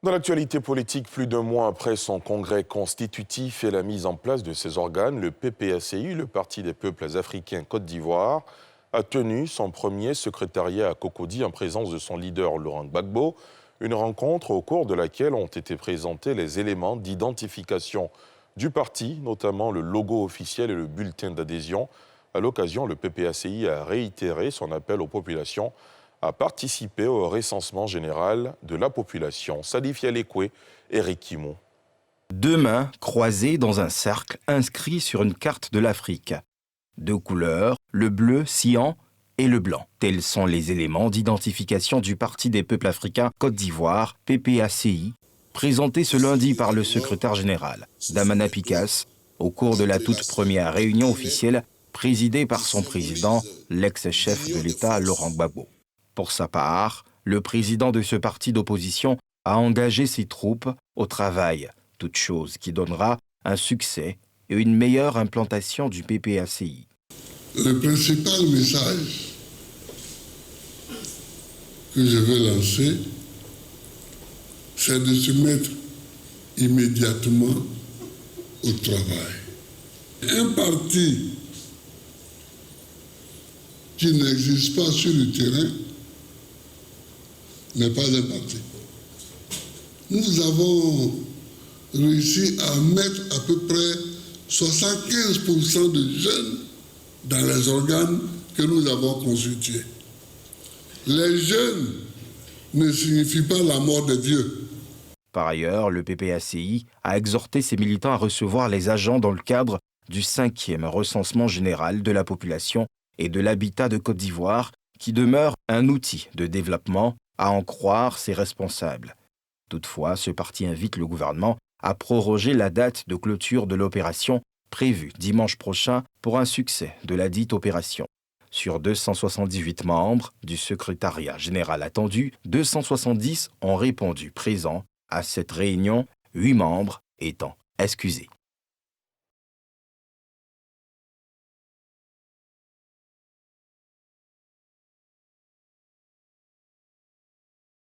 Dans l'actualité politique, plus d'un mois après son congrès constitutif et la mise en place de ses organes, le PPACI, le Parti des peuples africains Côte d'Ivoire, a tenu son premier secrétariat à Cocody en présence de son leader Laurent Gbagbo, une rencontre au cours de laquelle ont été présentés les éléments d'identification du parti, notamment le logo officiel et le bulletin d'adhésion. À l'occasion, le PPACI a réitéré son appel aux populations à participer au recensement général de la population. Salif Yalekwe, Eric Kimon. Deux mains croisées dans un cercle inscrit sur une carte de l'Afrique. Deux couleurs, le bleu cyan et le blanc. Tels sont les éléments d'identification du Parti des peuples africains Côte d'Ivoire, PPACI, présentés ce lundi par le secrétaire général, Damana Picasse, au cours de la toute première réunion officielle présidée par son président, l'ex-chef de l'État Laurent Gbagbo. Pour sa part, le président de ce parti d'opposition a engagé ses troupes au travail, toute chose qui donnera un succès et une meilleure implantation du PPACI. Le principal message que je veux lancer, c'est de se mettre immédiatement au travail. Un parti qui n'existe pas sur le terrain n'est pas un parti. Nous avons réussi à mettre à peu près 75% de jeunes dans les organes que nous avons constitués. Les jeunes ne signifient pas la mort des vieux. Par ailleurs, le PPACI a exhorté ses militants à recevoir les agents dans le cadre du 5e recensement général de la population et de l'habitat de Côte d'Ivoire, qui demeure un outil de développement, à en croire ses responsables. Toutefois, ce parti invite le gouvernement à proroger la date de clôture de l'opération prévue dimanche prochain pour un succès de la dite opération. Sur 278 membres du secrétariat général attendu, 270 ont répondu présents à cette réunion, 8 membres étant excusés.